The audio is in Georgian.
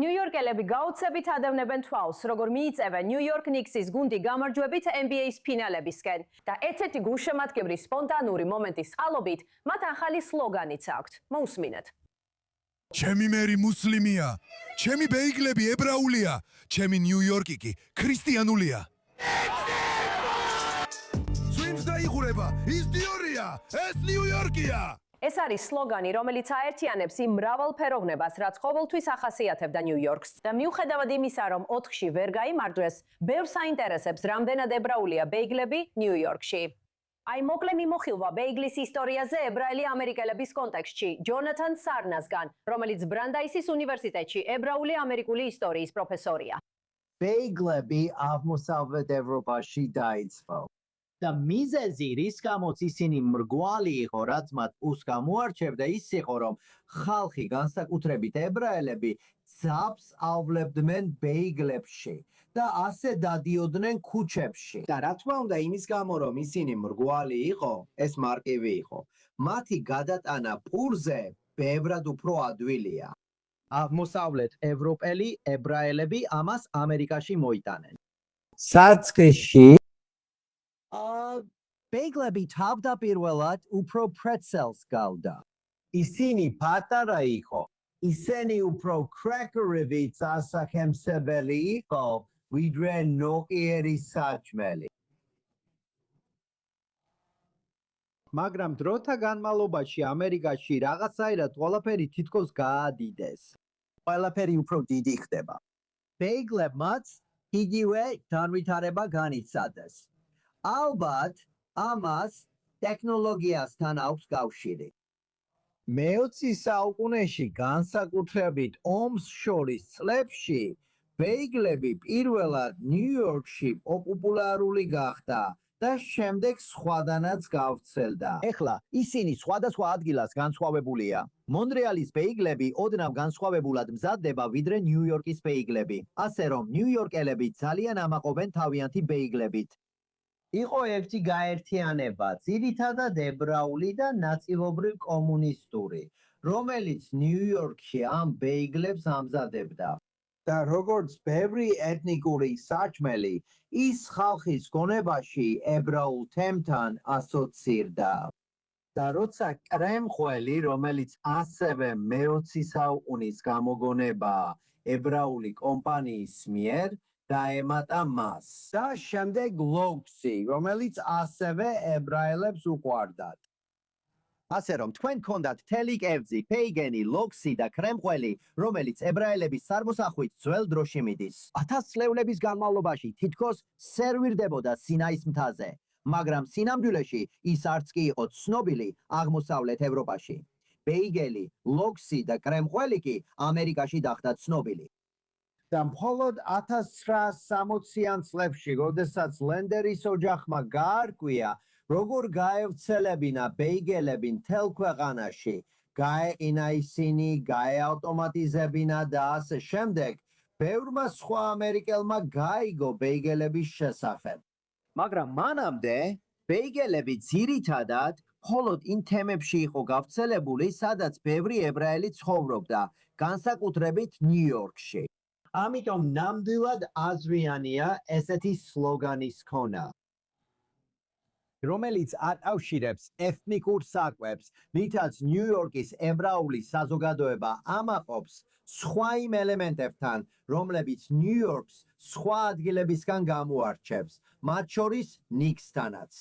ნიუ-იორკელები გაუცებით ადევნებენ თვალს, როგორ მიიწევენ ნიუ-იორკ ნიქსის გუნდი გამარჯვებით NBA-ის ფინალებისკენ და ერთ-ერთი გულშემატკივრის სპონტანური მომენტის წყალობით მათ ახალი სლოგანიც აქვთ. მოусმინეთ. ჩემი მერი მუსლიმია, ჩემი ბეიგლები ებრაულია, ჩემი ნიუ-იორკი კი ქრისტიანულია. სვიმს დაიხურება, ის დიორია, ეს ნიუ-იორკია. ეს არის სლოგანი, რომელიც აერთიანებს იმ მრავალფეროვნებას, რაც ყოველთვის ახასიათებდა ნიუ-იორკს. და მიუხედავად იმისა, რომ 4-ში ვერ გაიმარჯვეს, ბევრს აინტერესებს, რამდენად ებრაულია ბეიგლები ნიუ-იორკში. აი მოკლე მიმოხილვა ბეიგლის ისტორიაზე ებრაელი ამერიკელების კონტექსტში ჯონათან სარნასგან, რომელიც ბრანდაისის უნივერსიტეტში ებრაული ამერიკული ისტორიის პროფესორია. ბეიგლები აღმოსავლეთ ევროპაში დაიწყო. და მიზეზი, რის გამოც ისინი მრგვალი იყო, რაც მათ უსს გამოარჩევდა, ის იყო, რომ ხალხი, განსაკუთრებით ებრაელები, ძაბს ავლებდნენ ბეიგლებში და ასე დადიოდნენ ქუჩებში. და რა თქმა უნდა, იმის გამო, რომ ისინი მრგვალი იყო, ეს მარტივი იყო. მათი გადატანა პურზე ბევრად უფრო ადვილია. აღმოსავლეთ ევროპელი ებრაელები ამას ამერიკაში მოიტანენ. საწყისში ბეიგლები თავდაპირველად უფრო პრეცელს გავდა. ისინი პატარა იყო. ისინი უფრო კრეკერებით ასახემსებელი იყო, ვიდრე ნოყიერი საჭმელი. მაგრამ დროთა განმავლობაში ამერიკაში რაღაცაირად ყველაფერი თითქოს გაადიდეს. ყველაფერი უფრო დიდი ხდება. ბეიგლებმაც იგივე განვითარება განიცადეს. ალბათ, ამას ტექნოლოგიასთან აქვს კავშირი. მე-20 საუკუნეში, განსაკუთრებით ომს შორის წლებში, ბეიგლები პირველად ნიუ-იორკში პოპულარული გახდა და შემდეგ სხვადანაც გავრცელდა. ეხლა ისინი სხვადასხვა ადგილას განსხვავებულია. მონრეალის ბეიგლები ოდნავ განსხვავებულად მზადდება, ვიდრე ნიუ-იორკის ბეიგლები. ასე რომ, ნიუ-იორკელები ძალიან ამაყობენ თავიანთი ბეიგლებით. იყო ერთი გაერთიანება, ძირითადად ებრაული და ნაწილობრივ კომუნისტური, რომელიც ნიუ-იორკში ამ ბეიგლებს ამზადებდა. და როგორც ბევრი ეთნიკური საჭმელი, ის ხალხის გონებაში ებრაულ თემთან ასოცირდა. და როცა კრემხველი, რომელიც ასევე მე-20 საუკუნის გამოგონებაა ებრაული კომპანიის მიერ, დაემატა მას. და შემდეგ ლოქსი, რომელიც ასევე ებრაელებს უყვარდათ. ასე რომ, თქვენ გქონდათ თელი კერძი, ფეიგენი, ლოქსი და კრემხველი, რომელიც ებრაელების წარმოსახვით ძველ დროში მიდის. 1000 წლეულების განმავლობაში თითქოს სერვირდებოდა სინაის მთაზე, მაგრამ სინამდვილეში ის არც კი იყო ცნობილი აღმოსავლეთ ევროპაში. ბეიგელი, ლოქსი და კრემხველი კი ამერიკაში დახვდა ცნობილი. და მხოლოდ 1960-იან წლებში, როდესაც ლენდერის ოჯახმა გაარკვია, როგორ გაევრცელებინა ბეიგელები მთელ ქვეყანაში, გაეყინა ისინი, გაეავტომატიზებინა და ასე შემდეგ, ბევრმა სხვა ამერიკელმა გაიგო ბეიგელების შესახებ. მაგრამ მანამდე ბეიგელები ძირითადად მხოლოდ იმ თემებში იყო გავრცელებული, სადაც ბევრი ებრაელი ცხოვრობდა, განსაკუთრებით ნიუ-იორკში. ამიტომ ნამდვილად აზრიანია ესეთი სლოგანის ქონა, რომელიც აკავშირებს ეთნიკურ საკვებს, რითაც ნიუ-იორკის ებრაული საზოგადოება ამაყობს სხვა იმ ელემენტებთან, რომლებიც ნიუ-იორკს სხვა ადგილებისგან გამოარჩევს, მათ შორის ნიქსთანაც.